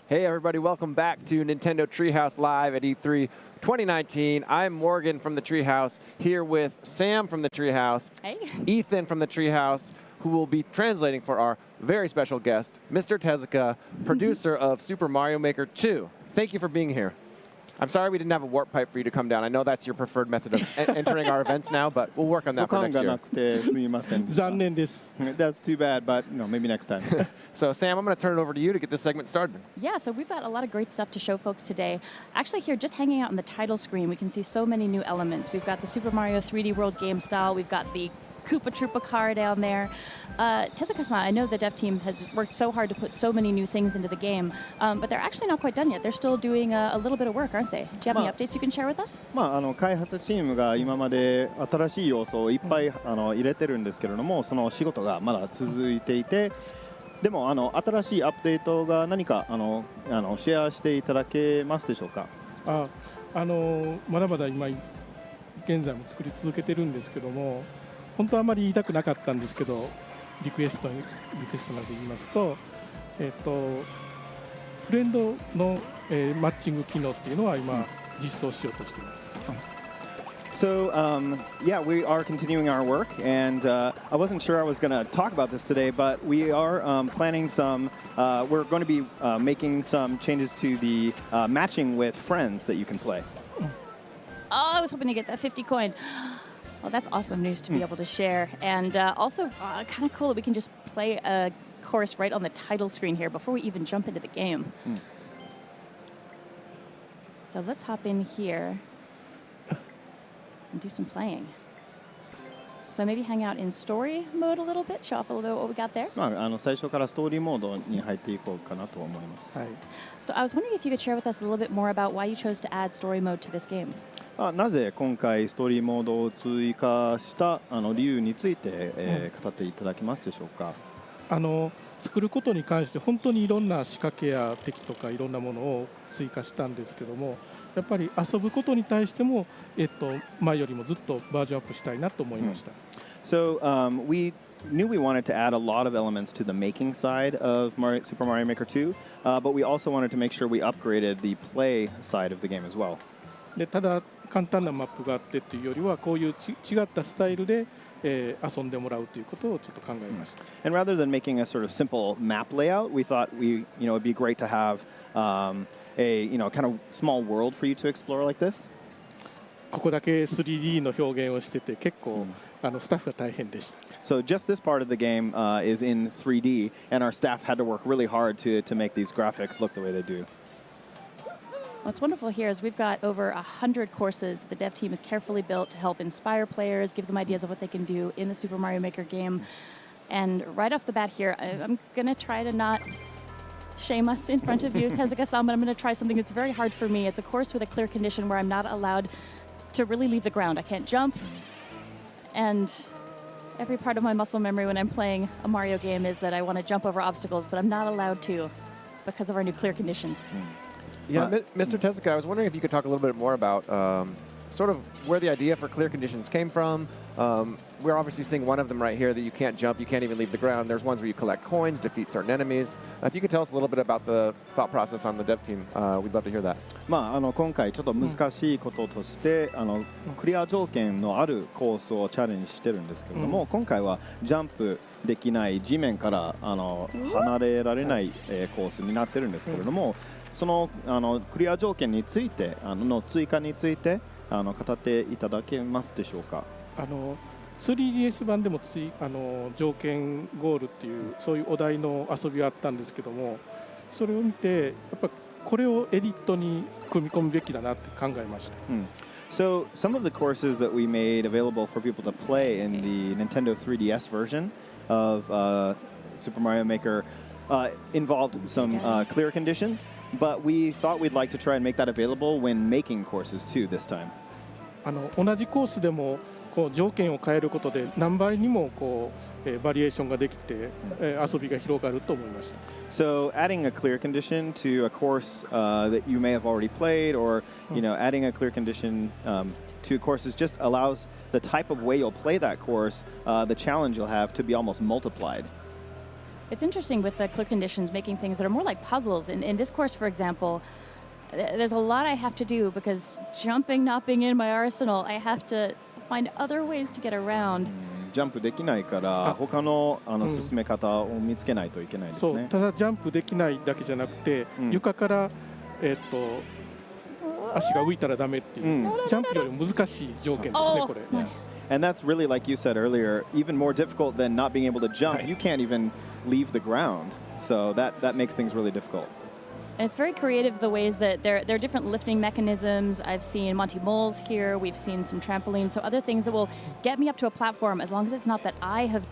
Hey everybody, welcome back to Nintendo ThreeHouse Live at E3 2019. I'm Morgan from the ThreeHouse, here with Sam from the ThreeHouse, hey. Ethan from the ThreeHouse, who will be translating for our very special guest, Mr. Tezuka, producer of Super Mario Maker 2. Thank you for being here. I'm sorry we didn't have a warp pipe for you to come down. I know that's your preferred method of entering our events now, but we'll work on that for next year. That's too bad, but no, maybe next time. So Sam, I'm going to turn it over to you to get this segment started. Yeah, so we've got a lot of great stuff to show folks today. Actually here, just hanging out on the title screen, we can see so many new elements. We've got the Super Mario 3D World game style. We've got the Koopa Troopa car down there. Tezuka-san, I know the dev team has worked so hard to put so many new things into the game, but they're actually not quite done yet. They're still doing a little bit of work, aren't they? Do you have any updates you can share with us? 開発チームが今まで新しい要素をいっぱい入れてるんですけれども、その仕事がまだ続いていて、でも新しいアップデートが何かシェアしていただけますでしょうか？まだまだ今現在も作り続けてるんですけども。本当はあまり言いたくなかったんですけど、リクエストなどで言いますと、フレンドの、マッチング機能っていうのは今実装しようとしています。So, yeah, we are continuing our work, and I wasn't sure I was going to talk about this today, but we are planning some, we're going to be making some changes to the matching with friends that you can play. Oh, I was hoping to get that 50 coin. Well, that's awesome news to be able to share. And also kind of cool that we can just play a chorus right on the title screen here before we even jump into the game. So let's hop in here and do some playing. So maybe hang out in story mode a little bit, show off a little bit what we got there. 最初からストーリーモードに入っていこうかなと思います。So I was wondering if you could share with us a little bit more about why you chose to add story mode to this game. なぜ今回ストーリーモードを追加した理由について、語っていただけますでしょうか？作ることに関して本当にいろんな仕掛けや敵とかいろんなものを追加したんですけども、やっぱり遊ぶことに対しても、前よりもずっとバージョンアップしたいなと思いました。So we knew we wanted to add a lot of elements to the making side of Super Mario Maker 2, but we also wanted to make sure we upgraded the play side of the game as well. でただ簡単なマップがあってっていうよりはこういう違ったスタイルで、遊んでもらうということをちょっと考えました。And rather than making a sort of simple map layout, we thought it'd be great to have a kind of small world for you to explore like this. ここだけ 3D の表現をしてて結構スタッフが大変でした。So just this part of the game is in 3D, and our staff had to work really hard to make these graphics look the way they do. What's wonderful here is we've got over 100 courses that the dev team has carefully built to help inspire players, give them ideas of what they can do in the Super Mario Maker game. And right off the bat here, I'm going to try to not shame us in front of you, Tezuka-san, but I'm going to try something that's very hard for me. It's a course with a clear condition where I'm not allowed to really leave the ground. I can't jump. And every part of my muscle memory when I'm playing a Mario game is that I want to jump over obstacles, but I'm not allowed to because of our new clear condition. Yeah, Mr. Tezuka, I was wondering if you could talk a little bit more about sort of where the idea for clear conditions came from. We're obviously seeing one of them right here that you can't jump, you can't even leave the ground. There's ones where you collect coins, defeat certain enemies. If you could tell us a little bit about the thought process on the dev team, we'd love to hear that. 今回ちょっと難しいこととして、クリア条件のあるコースをチャレンジしてるんですけれども、今回はジャンプできない地面から離れられないコースになってるんですけれども、そのクリア条件についての追加について語っていただけますでしょうか。3DS 版でも条件ゴールっていうそういうお題の遊びがあったんですけども、それを見てやっぱこれをエディットに組み込むべきだなって考えました。So some of the courses that we made available for people to play in the Nintendo 3DS version of Super Mario Maker involved some clear conditions, but we thought we'd like to try and make that available when making courses too this time. 同じコースでもこう条件を変えることで何倍にもバリエーションができて、遊びが広がると思いました。So adding a clear condition to a course that you may have already played, or adding a clear condition to courses just allows the type of way you'll play that course, the challenge you'll have to be almost multiplied. It's interesting with the clear conditions making things that are more like puzzles. In this course, for example, there's a lot I have to do because jumping not being in my arsenal, I have to find other ways to get around. ジャンプできないから他の進め方を見つけないといけないですそうね。ただジャンプできないだけじゃなくて、床から、足が浮いたらダメっていう、ジャンプよりも難しい条件ですね、これ。And that's really, like you said earlier, even more difficult than not being able to jump. You can't even leave the ground, so that makes things really difficult. And it's very creative the ways that there are different lifting mechanisms. I've seen Monty Moles here. We've seen some trampolines. So other things that will get me up to a platform as long as it's not that I have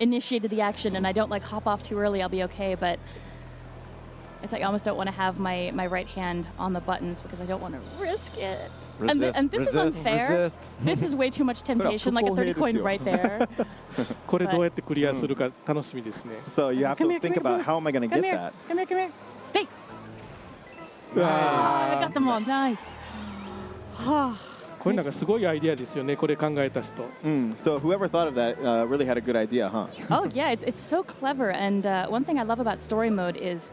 initiated the action and I don't like hop off too early, I'll be okay. But it's like I almost don't want to have my right hand on the buttons because I don't want to risk it. And this is unfair. This is way too much temptation, like a 30 coin right there. これどうやってクリアするか楽しみですね。So you have to think about how am I going to get that? Come here. Stay. I got them all. Nice. これなんかすごいアイディアですよね。これ考えた人。So whoever thought of that really had a good idea, huh? Oh yeah, it's so clever. And one thing I love about story mode is,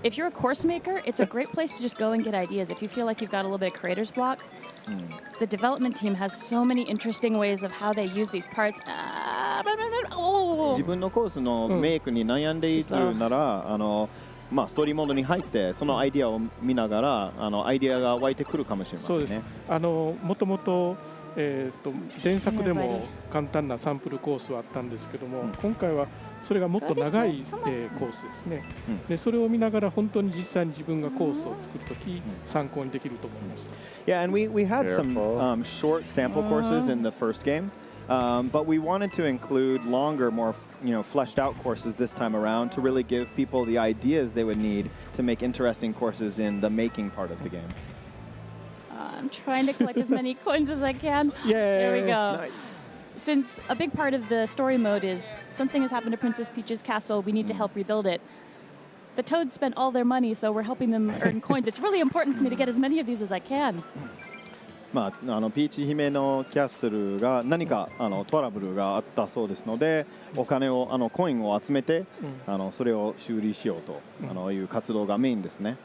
if you're a course maker, it's a great place to just go and get ideas. If you feel like you've got a little bit of creator's block, the development team has so many interesting ways of how they use these parts. 自分のコースのメイクに悩んでいるなら、ストーリーモードに入ってそのアイディアを見ながらアイディアが湧いてくるかもしれませんね。そうです。もともと前作でも簡単なサンプルコースはあったんですけども、今回はそれがもっと長いコースですね。でそれを見ながら本当に実際に自分がコースを作るとき参考にできると思いました。Yeah, and we had some short sample courses in the first game, but we wanted to include longer, more fleshed out courses this time around to really give people the ideas they would need to make interesting courses in the making part of the game. I'm trying to collect as many coins as I can. Yay. There we go. Nice. Since a big part of the story mode is something has happened to Princess Peach's castle, we need to help rebuild it. The Toads spent all their money, so we're helping them earn coins. It's really important for me to get as many of these as I can. ピーチ姫のキャッスルが何かトラブルがあったそうですので、お金をコインを集めてそれを修理しようという活動がメインですね。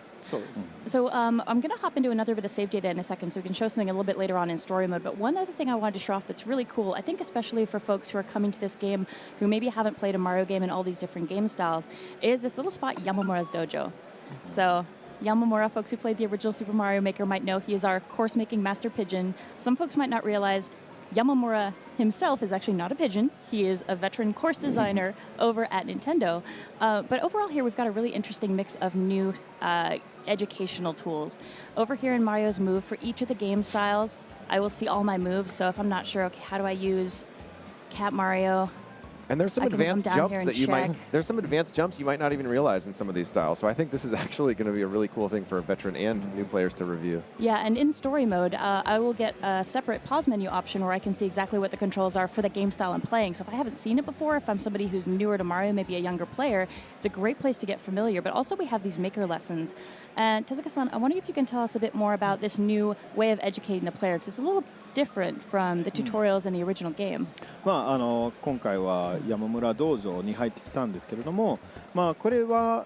So I'm going to hop into another bit of save data in a second so we can show something a little bit later on in story mode. But one other thing I wanted to show off that's really cool, I think especially for folks who are coming to this game who maybe haven't played a Mario game in all these different game styles, is this little spot, Yamamura's Dojo. So Yamamura, folks who played the original Super Mario Maker might know he is our course-making master pigeon. Some folks might not realize Yamamura himself is actually not a pigeon. He is a veteran course designer over at Nintendo. But overall here, we've got a really interesting mix of new educational tools. Over here in Mario's Move, for each of the game styles, I will see all my moves. So if I'm not sure, okay, how do I use Cat Mario? And there's some advanced jumps that there's some advanced jumps you might not even realize in some of these styles. So I think this is actually going to be a really cool thing for a veteran and new players to review. Yeah, and in story mode, I will get a separate pause menu option where I can see exactly what the controls are for the game style I'm playing. So if I haven't seen it before, if I'm somebody who's newer to Mario, maybe a younger player, it's a great place to get familiar. But also we have these maker lessons. And Tezuka-san, I wonder if you can tell us a bit more about this new way of educating the player, because it's a little different from the tutorials in the original game. 今回は山村道場に入ってきたんですけれども、これは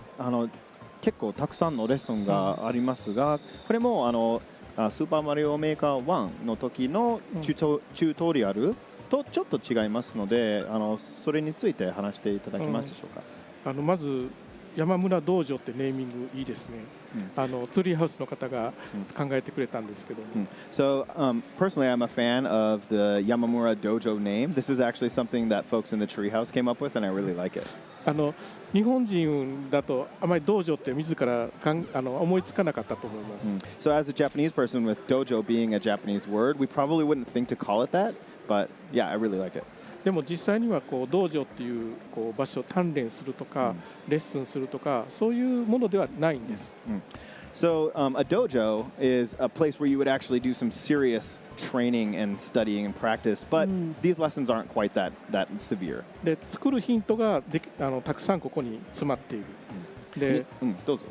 結構たくさんのレッスンがありますが、これもスーパーマリオメーカー1の時のチュートリアルとちょっと違いますので、それについて話していただけますでしょうか。まず山村道場ってネーミングいいですね。ThreeHouseの方が考えてくれたんですけども。So personally, I'm a fan of the Yamamura Dojo name. This is actually something that folks in the ThreeHouse came up with, and I really like it. 日本人だとあまり道場って自ら思いつかなかったと思います。So as a Japanese person, with dojo being a Japanese word, we probably wouldn't think to call it that, but yeah, I really like it. でも実際には道場っていう場所を鍛錬するとか、レッスンするとかそういうものではないんです。So a dojo is a place where you would actually do some serious training and studying and practice, but these lessons aren't quite that severe. で作るヒントがたくさんここに詰まっている。で、どうぞ。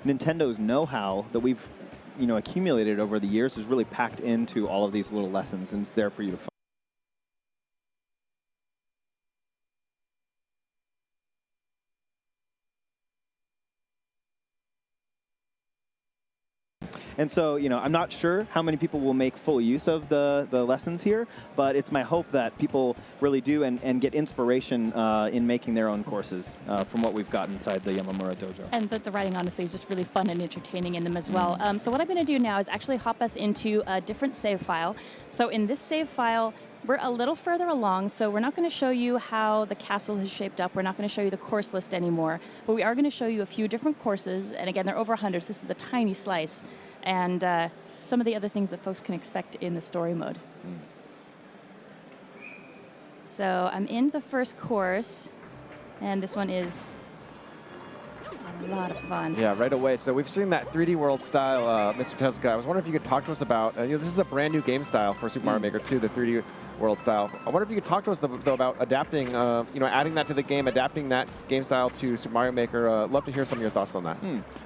Nintendo's know-how that we've accumulated over the years is really packed into all of these little lessons, and it's there for you to find. And so, I'm not sure how many people will make full use of the lessons here, but it's my hope that people really do and get inspiration in making their own courses from what we've got inside the Yamamura Dojo. And that the writing, honestly, is just really fun and entertaining in them as well. So what I'm going to do now is actually hop us into a different save file. So in this save file, we're a little further along, so we're not going to show you how the castle has shaped up. We're not going to show you the course list anymore, but we are going to show you a few different courses. And again, they're over 100, so this is a tiny slice. And some of the other things that folks can expect in the story mode. So I'm in the first course, and this one is a lot of fun. Yeah, right away. So we've seen that 3D world style, Mr. Tezuka. I was wondering if you could talk to us about, this is a brand new game style for Super Mario Maker 2, the 3D world style. I wonder if you could talk to us though about adapting, adding that to the game, adapting that game style to Super Mario Maker. Love to hear some of your thoughts on that.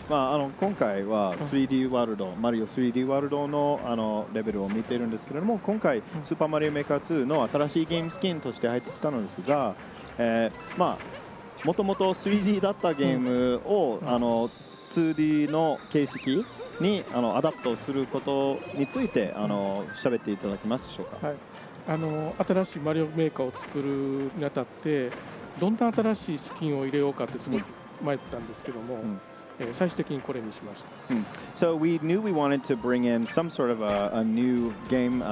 今回は 3D ワールド、マリオ 3D ワールドのレベルを見ているんですけれども、今回スーパーマリオメーカー2の新しいゲームスキンとして入ってきたのですが、もともと 3D だったゲームを2D の形式にアダプトすることについて喋っていただけますでしょうか。はい、新しいマリオメーカーを作るにあたってどんな新しいスキンを入れようかってすごい迷ったんですけども、最終的にこれにしました。So we knew we wanted to bring in some sort of a new game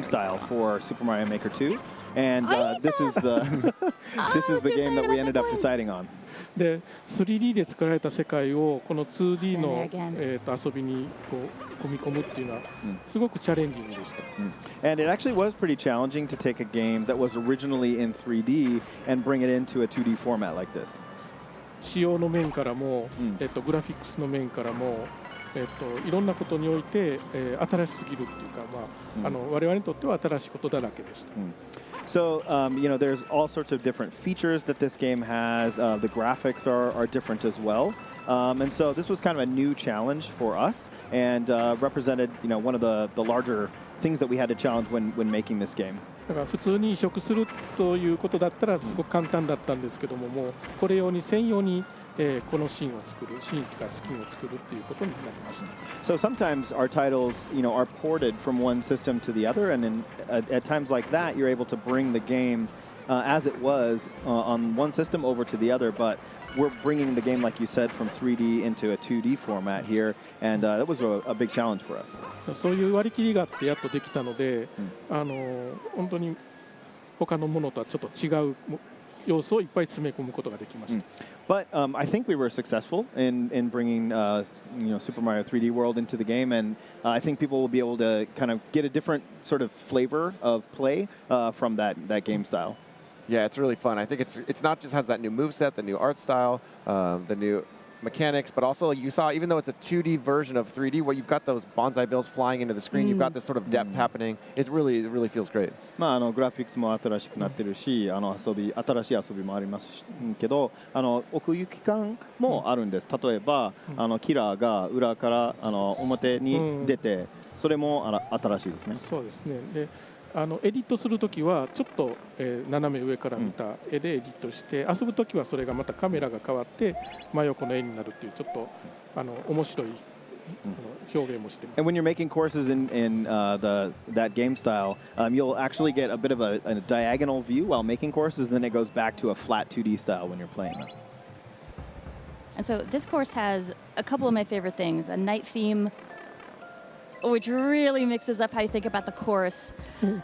style for Super Mario Maker 2, and this is the game that we ended up deciding on. で 3D で作られた世界をこの 2D の、遊びにこう組み込むっていうのはすごくチャレンジングでした。And it actually was pretty challenging to take a game that was originally in 3D and bring it into a 2D format like this. 仕様の面からも、グラフィックスの面からも、いろんなことにおいて、新しすぎるっていうか、我々にとっては新しいことだらけでした。So, there's all sorts of different features that this game has. The graphics are different as well. And so this was kind of a new challenge for us and represented, one of the larger things that we had to challenge when making this game. だから普通に移植するということだったらすごく簡単だったんですけども、もうこれ用に専用に、このシーンを作る、シーンとかスキンを作るっていうことになりました。So sometimes our titles, are ported from one system to the other, and at times like that, you're able to bring the game as it was on one system over to the other, but we're bringing the game, like you said, from 3D into a 2D format here, and that was a big challenge for us. そういう割り切りがあってやっとできたので、本当に他のものとはちょっと違う要素をいっぱい詰め込むことができました。But I think we were successful in bringing Super Mario 3D World into the game, and I think people will be able to kind of get a different sort of flavor of play from that game style. Yeah, it's really fun. I think it's not just has that new moveset, the new art style, the new mechanics, but also you saw, even though it's a 2D version of 3D, where you've got those bonsai bills flying into the screen, you've got this sort of depth happening. It really feels great. グラフィックスも新しくなってるし、新しい遊びもありますけど、奥行き感もあるんです。例えば、キラーが裏から表に出て、それも新しいですね。そうですね。でエディットするときはちょっと、斜め上から見た絵でエディットして、遊ぶときはそれがまたカメラが変わって真横の絵になるっていうちょっと面白い表現もしてます。And when you're making courses in that game style, you'll actually get a bit of a diagonal view while making courses, and then it goes back to a flat 2D style when you're playing them. And so this course has a couple of my favorite things: a night theme, which really mixes up how you think about the course. Can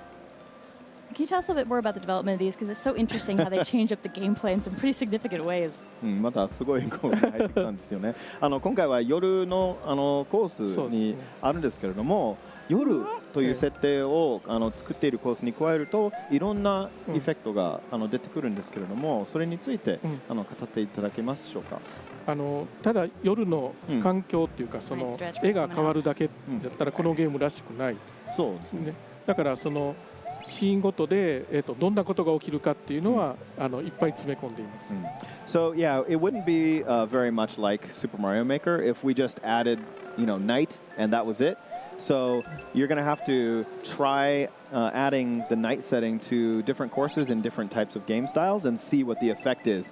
you tell us a little bit more about the development of these? Because it's so interesting how they change up the gameplay in some pretty significant ways. またすごいコースに入ってきたんですよね。今回は夜のコースにあるんですけれども、夜という設定を作っているコースに加えるといろんなエフェクトが出てくるんですけれども、それについて語っていただけますでしょうか。ただ夜の環境っていうか、その絵が変わるだけだったらこのゲームらしくない。そうですね。だからそのシーンごとで、どんなことが起きるかっていうのは、いっぱい詰め込んでいます。So yeah, it wouldn't be very much like Super Mario Maker if we just added, night and that was it. So you're going to have to try adding the night setting to different courses in different types of game styles and see what the effect is.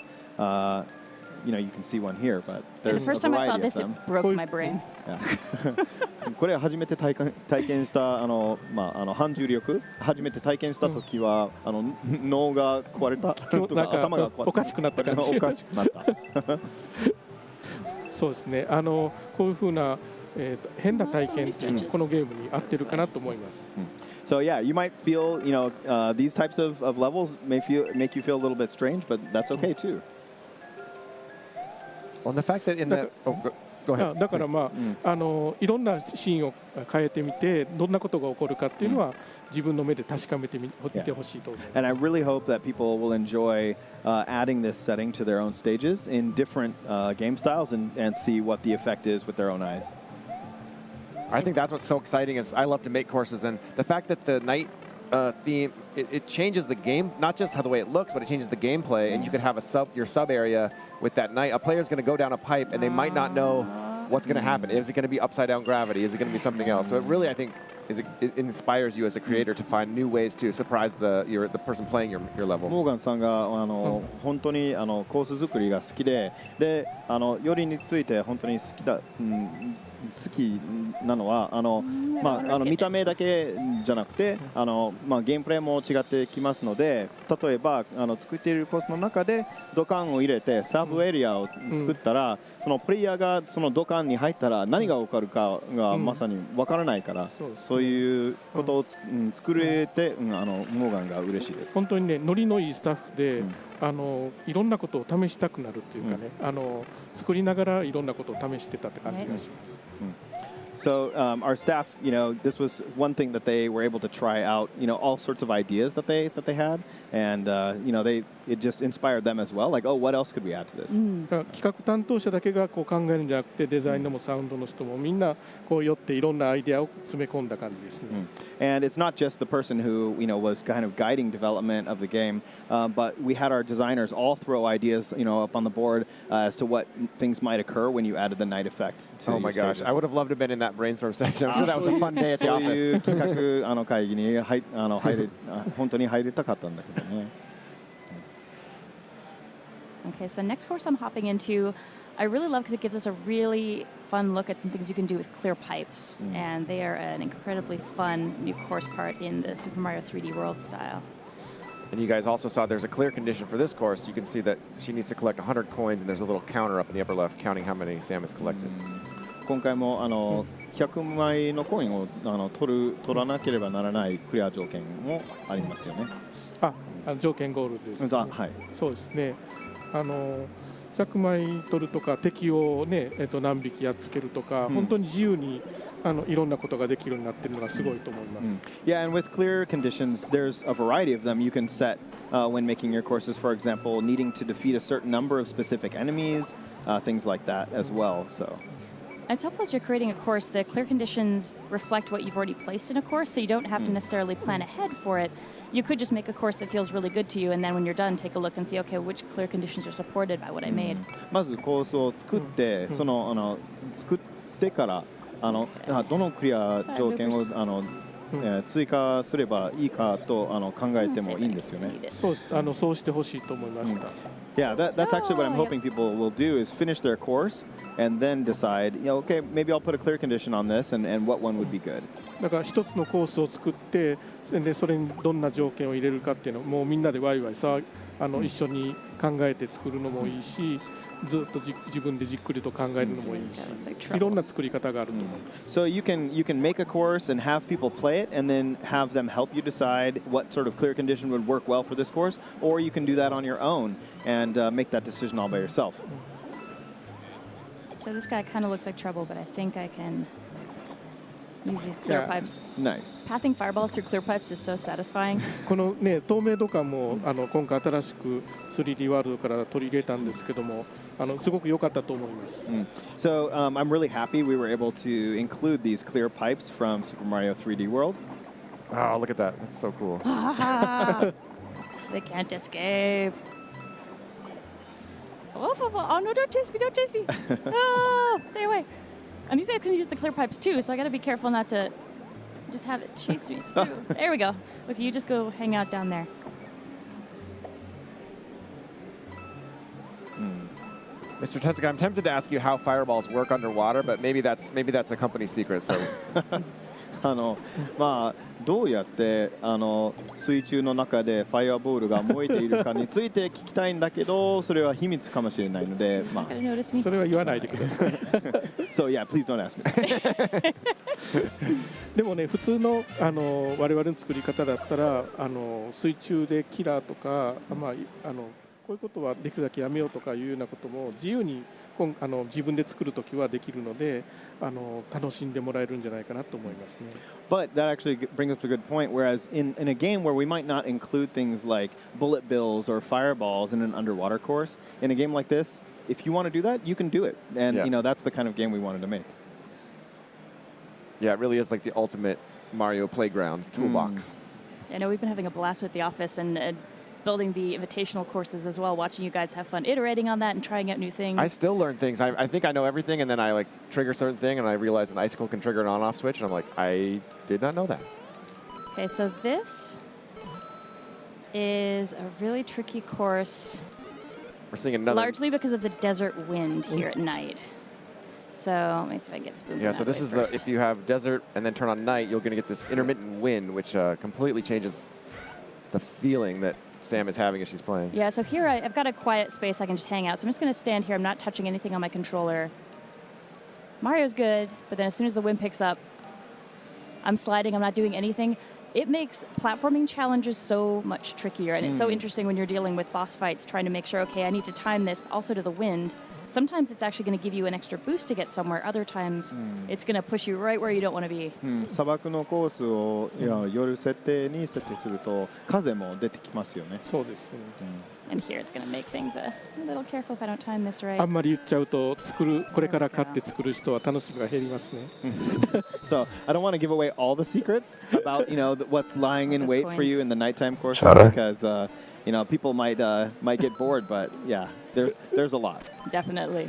You can see one here, but The there's a first time I saw variety of this, it them. broke my brain. Yeah. これ初めて体験した反重力初めて体験した時は、脳が壊れたとか頭が壊れたおかしくなった感じおかしくなったそうですねこういうふうな、変な体験ってこのゲームに合ってるかなと思います。So yeah, you might feel, these types of levels make you feel a little bit strange, but that's okay too. Well, the fact that in the go ahead. だからいろんなシーンを変えてみてどんなことが起こるかっていうのは自分の目で確かめてみてほしいと思います。And I really hope that people will enjoy adding this setting to their own stages in different game styles and see what the effect is with their own eyes. I think that's what's so exciting is I love to make courses, and the fact that the night theme, it changes the game, not just how the way it looks, but it changes the gameplay, and you could have your sub area with that night. A player's going to go down a pipe, and they might not know what's going to happen. Is it going to be upside down gravity? Is it going to be something else? So it really, I think, it inspires you as a creator to find new ways to surprise the person playing your level. モーガンさんが本当にコース作りが好きで、よりについて本当に好きなのは見た目だけじゃなくてゲームプレイも違ってきますので、例えば作っているコースの中で土管を入れてサブエリアを作ったら、そのプレイヤーがその土管に入ったら何が起こるかがまさに分からないから、そういうことを作れてモーガンが嬉しいです。本当にねノリのいいスタッフで、いろんなことを試したくなるっていうかね、作りながらいろんなことを試してたって感じがします。So our staff, this was one thing that they were able to try out, all sorts of ideas that they had, and it just inspired them as well. Like, oh, what else could we add to this? 企画担当者だけがこう考えるんじゃなくて、デザインのもサウンドの人もみんなこう寄っていろんなアイデアを詰め込んだ感じですね。And it's not just the person who was kind of guiding development of the game, but we had our designers all throw ideas, up on the board as to what things might occur when you added the night effect. Oh my gosh, I would have loved to have been in that brainstorm section. I'm sure that was a fun day at the そういう office. 企画会議に本当に入れたかったんだけどね。Okay, so the next course I'm hopping into, I really love because it gives us a really fun look at some things you can do with clear pipes. And they are an incredibly fun new course part in the Super Mario 3D World style. And you guys also saw there's a clear condition for this course. You can see that she needs to collect 100 coins, and there's a little counter up in the upper left counting how many Sam has collected. 今回も100枚のコインを取らなければならないクリア条件もありますよね。条件ゴールです、ね。はい。そうですね。100枚取るとか敵をね何匹やっつけるとか、本当に自由にいろんなことができるようになっているのがすごいと思います。Yeah, and with clear conditions, there's a variety of them you can set when making your courses. For example, needing to defeat a certain number of specific enemies, things like that as well. So. It's helpful as you're creating a course. The clear conditions reflect what you've already placed in a course, so you don't have to necessarily plan ahead for it. You could just make a course that feels really good to you, and then when you're done, take a look and see, okay, which clear conditions are supported by what I made. まずコースを作って、作ってからどのクリア条件を追加すればいいかと考えてもいいんですよね。そうしてほしいと思いました。Yeah, that's actually what I'm hoping people will do is finish their course and then decide, okay, maybe I'll put a clear condition on this and what one would be good. だから一つのコースを作ってでそれにどんな条件を入れるかっていうのをもうみんなでワイワイ一緒に考えて作るのもいいし、ずっと自分でじっくりと考えるのもいいし、いろんな作り方があると思います。So you can make a course and have people play it and then have them help you decide what sort of clear condition would work well for this course, or you can do that on your own and make that decision all by yourself. So this guy kind of looks like trouble, but I think I can use these clear pipes. Nice. Pathing fireballs through clear pipes is so satisfying. このね透明度感も今回新しく 3D ワールドから取り入れたんですけども、すごく良かったと思います。So I'm really happy we were able to include these clear pipes from Super Mario 3D World. Oh, look at that. That's so cool. They can't escape. Oh, no, don't chase me, don't chase me. Oh, stay away. And these guys can use the clear pipes too, so I got to be careful not to just have it chase me through. There we go. Look, you just go hang out down there. Mr. Tezuka, I'm tempted to ask you how fireballs work underwater, but maybe that's a company secret. So まあどうやって水中の中でファイアボールが燃えているかについて聞きたいんだけど、それは秘密かもしれないので、まあそれは言わないでください。So yeah, please don't ask me. でもね、普通の我々の作り方だったら水中でキラーとか、まあこういうことはできるだけやめようとかいうようなことも自由に自分で作るときはできるので楽しんでもらえるんじゃないかなと思いますね。But that actually brings up a good point. Whereas in a game where we might not include things like bullet bills or fireballs in an underwater course, in a game like this, if you want to do that, you can do it. And Yeah. you know that's the kind of game we wanted to make. yeah, it really is like the ultimate Mario playground toolbox. I know we've been having a blast with the office and building the invitational courses as well, watching you guys have fun iterating on that and trying out new things. I still learn things. I think I know everything, and then I like trigger a certain thing, and I realize an icicle can trigger an on-off switch, and I'm like, I did not know that. Okay, so this is a really tricky course, We're seeing another. largely because of the desert wind here at night. So let me see if I can get this boom. Yeah, so this is if you have desert and then turn on night, you're going to get this intermittent wind, which completely changes the feeling that Sam is having as she's playing. Yeah, so here I've got a quiet space I can just hang out. So I'm just going to stand here. I'm not touching anything on my controller. Mario's good, but then as soon as the wind picks up, I'm sliding. I'm not doing anything. It makes platforming challenges so much trickier, and it's so interesting when you're dealing with boss fights, trying to make sure, okay, I need to time this also to the wind. Sometimes it's actually going to give you an extra boost to get somewhere. Other times, it's going to push you right where you don't want to be. 砂漠のコースを夜設定に設定すると風も出てきますよね。そうですね。And here it's going to make things a little careful if I don't time this あ right. んまり言っちゃうとこれから買って作る人は楽しみが減りますね。So I don't want to give away all the secrets about what's lying in Those wait for coins. you in the nighttime courses Shut because people might get bored, but yeah, there's a lot. Definitely.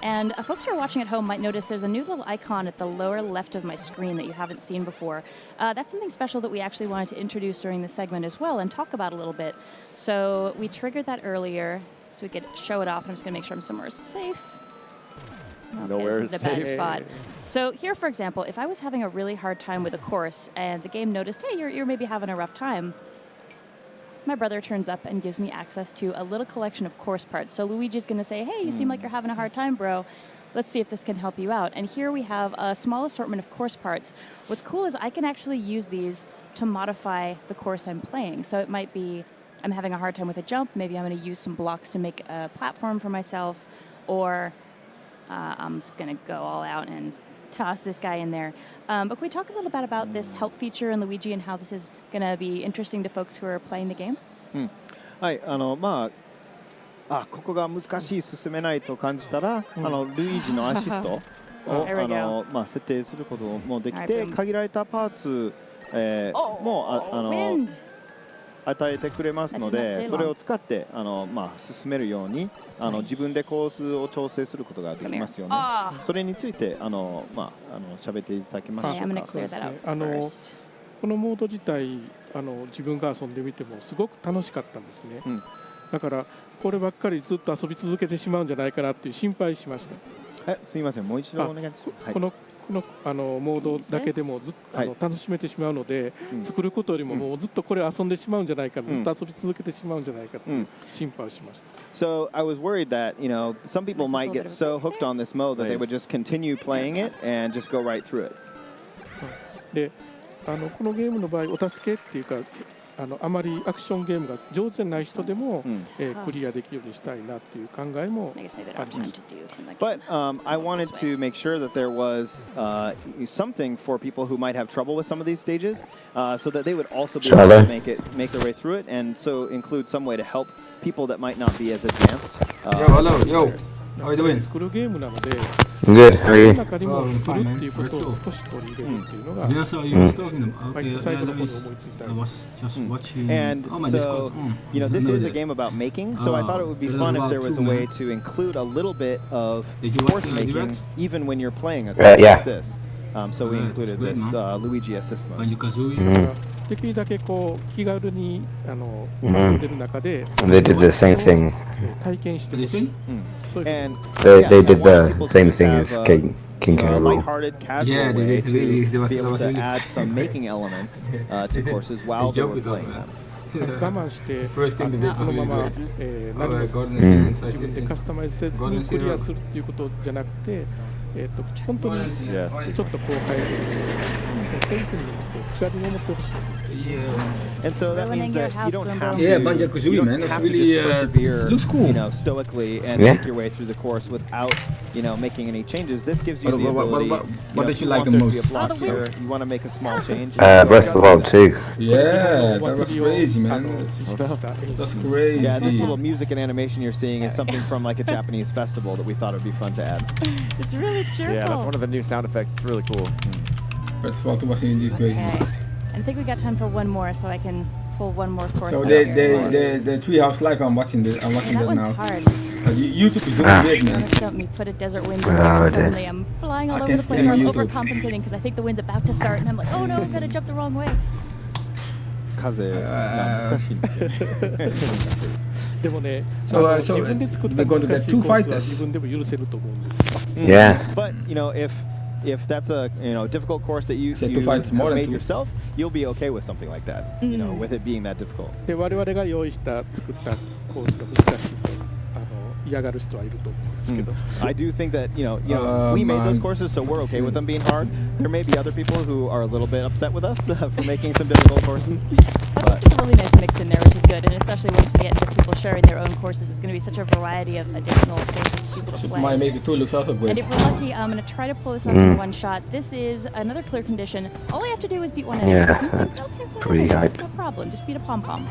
And folks who are watching at home might notice there's a new little icon at the lower left of my screen that you haven't seen before. That's something special that we actually wanted to introduce during this segment as well and talk about a little bit. So we triggered that earlier so we could show it off. I'm just going to make sure I'm somewhere safe. Okay, Nowhere this is a bad safe. spot. So here, for example, if I was having a really hard time with a course and the game noticed, hey, you're maybe having a rough time, my brother turns up and gives me access to a little collection of course parts. So Luigi's going to say, hey, you seem like you're having a hard time, bro. Let's see if this can help you out. And here we have a small assortment of course parts. What's cool is I can actually use these to modify the course I'm playing. So it might be I'm having a hard time with a jump. Maybe I'm going to use some blocks to make a platform for myself. Or I'm just going to go all out and toss this guy in there. But can we talk a little bit about this help feature in Luigi and how this is going to be interesting to folks who are playing the game? はい、まあここが難しい進めないと感じたら、ルイージのアシストを There we go. 設定することもでき Alright, て、 boom. 限られたパーツ、も Wind! 与えてくれますの That did not stay で、 long. それを使って進めるように自分でコースを調整することができますよね。 Ah! それについて喋っていただけます Okay, でし I'm ょ going う to か。 clear that out あの first. このモード自体自分が遊んでみてもすごく楽しかったんですね。だからこればっかりずっと遊び続けてしまうんじゃないかなっていう心配しました。すみません、もう一度お願いします。このモードだけでもずっとはい楽しめてしまうので、作ることよりももうずっとこれ遊んでしまうんじゃないか、ずっと遊び続けてしまうんじゃないかという心配をしました。 So I was worried that some people might get so hooked on this mode that they would just continue playing it and just go right through it. でこのゲームの場合お助けっていうかあまりアクションゲームが上手じゃない人でも、クリアできるようにしたいなっていう考えも I guess maybe I don't あ have りま time し to た。 do from the But game. I wanted This way. to make sure that there was something for people who might have trouble with some of these stages, so that they would also be able to make their way through it, and so include some way to help people that might not be as advanced. Yo, hello, yo. How are you doing? 作るゲームなので、 Good. How are その you? 中にも Oh, 作 fine, るっ man. ていうことを Very 少し取り入れるっていうのが、 Yeah, so you was talking about. バイ Okay, トサイドの let 方 me. に思いついた I was just watching. And Oh my so, Discord. you know, this No is a idea. game about making, so I thought it would be There's fun if about there was a two, way man. to include a little bit of Did you watch course the making direct? even when you're playing a course yeah. like this. So we Right, included it's great, this man. Luigi assist mode. Banjo-Kazooie. だからできるだけこう気軽に遊んでる中で They did the same thing. 体験して Did ほ you しい sing? そういう And They yeah, they I did wanted the people same to thing have as a, King you know, a K. Rool. lighthearted, casual Yeah, they way did really- to they was- be that able was to really- add some making elements to courses while They they joke were with us, playing man. them. 我慢して First thing they did このま was ま great. 何も Golden 自 Sea 分でカスタマイズせず Golden に Sea クリアするっていうことじゃなくて、本当に Yes. ちょっとこう変える、そういうふうに気軽に思ってほしいんですけど Yeah. And so that Ruining means your that house, you don't boom, have boom. to, Yeah, Banjo-Kazooie, you don't man. That's have to really, just persevere, looks cool. you know, stoically and Yeah. make your way through the course without, you know, making any changes. This gives you What- the what- ability. what know, did you if like want the there to be most? a block Oh, the here, wheels. you want to make a small change. Breath of the Wild 2. Yeah, that お was 祭りを crazy, あ man. の意識した演 That's 出 crazy. Yeah, this little music and animation you're seeing is something from like a Japanese festival that we thought would be fun to add. It's really cheerful. Yeah, that's one of the new sound effects. It's really cool. First of all, it was indeed crazy. Okay. And I think we got time for one more, so I can pull one more course. So out the here. the ThreeHouse live. I'm watching this. I'm watching And that that one's now. hard. YouTube is doing great, man. Almost dumped me, put a desert wind in Oh, there, and it suddenly I'm flying all I over can the stay place, or on I'm YouTube. overcompensating because I think the wind's about to start, and I'm like, oh no, I've got to jump the wrong way. 風が難しいんですよね。でもね、 So, 自分で作った they're going to 難 get しい two コースは fighters. 自分でも許せると思うんです Yeah. But you know, if that's a difficult course that you, Say you two fights more have than made two. yourself, you'll be okay with something like that. You know, with it being that difficult. で我々が用意した作ったコースが難しいと嫌がる人はいると思うんですけど、 I do think that we made those man. courses, so we're okay with them being hard. There may be other people who are a little bit upset with us for making some difficult courses. I think there's a really nice mix in there, which is good, and especially once we get into people sharing their own courses, it's going to be such a variety of additional courses for people to Super play. Mario Maker 2 looks also And great. if we're lucky, I'm going to try to pull this off in one shot. This is another clear condition. All I have to do is beat one enemy. Yeah, that's pretty hype. No problem. Just beat a pom-pom.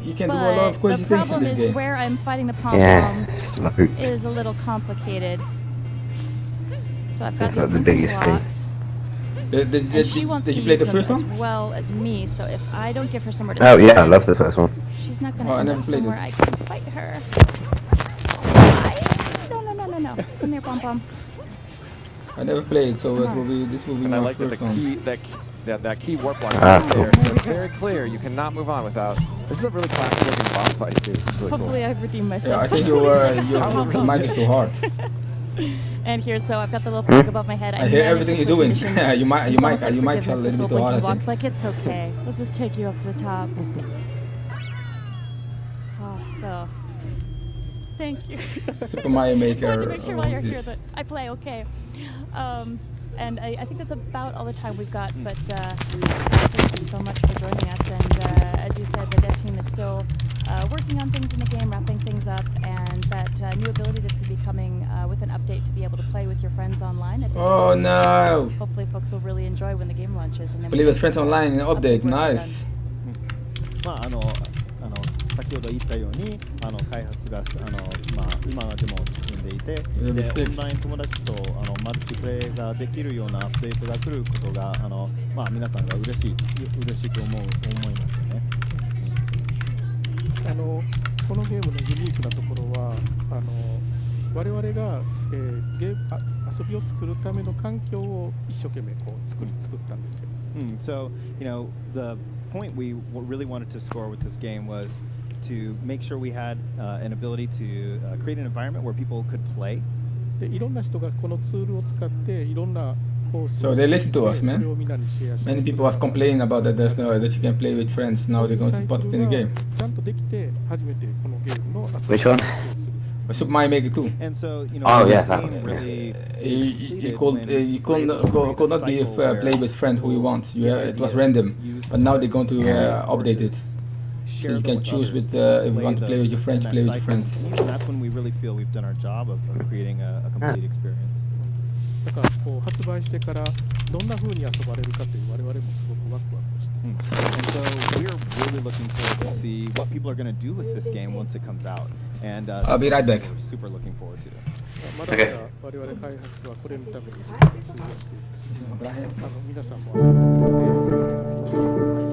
You can do a lot of But crazy the things in problem this is game. where I'm fighting the pom-pom Yeah. Slow. is a little complicated. So I've got That's these not the little biggest thing. blocks, Did and she wants you to play use the them first as one? well as me. So if I don't give her somewhere to Oh stand, yeah, I love the first one. she's not going to Oh, I end never up played somewhere it. I can fight her. No. Come here, pom-pom. I never played, so this will be And I my like that the first one. key that key warp block Ah, right there. It's very clear. You cannot move on without. This is a really classic looking boss fight too. It's really cool. Hopefully I've redeemed Yeah, myself. I think your mic is too hard. And here, so I've got the little flag above my head. I hear managed everything the you're doing. condition. you might It's almost like try a forgiveness, little this bit little too hard. blinky I box, think. like it's okay. We'll just take you up to the top. Oh, so thank you. Super Mario Maker. Wanted to make sure while you're this. here that I play okay. And I think that's about all the time we've got. But thank you so much for joining us. And as you said, the dev team is still working on things in the game, wrapping things up, and that new ability that's going to be coming with an update to be able to play with your friends online. I think Oh is something no! hopefully folks will really enjoy when the game launches. And then Play with friends online in I'll be update. working on Nice. まあ先ほど言ったように開発が今でも進んでいて、でオンライン友達とマルチプレイができるようなアップデートが来ることが皆さんが嬉しいと思いますよね。このゲームのユニークなところは我々が、遊びを作るための環境を一生懸命こう作ったんですよ。So, the point we really wanted to score with this game was to make sure we had an ability to create an environment where people could play. でいろんな人がこのツールを使っていろんなコース So they listen to us, それ man. をみんなにシェアして Many people was complaining about that that you can play with friends. Now they're going to put it in the game. ちゃんとできて初めてこのゲームの遊びを Which one? Super Mario Maker 2. And so, Oh, yeah, the that game one, really You completed could when could not be cycle where play with friend who you want. It was ideas, random, use but now they're going to Yeah. update it. share you them can choose others, with, if you want to those play with your friends, in play that with your cycle. friends. And that's when we really feel we've done our job of creating a complete experience. だからこう発売してからどんな風に遊ばれるかという我々もすごくワクワクして And so we're really looking forward to see what people are going to do with this game once it comes out. and I'll be right back. we're super looking forward to. まだまだ Okay. 我々開発はこれのために費やしています。皆さんも遊んでくれて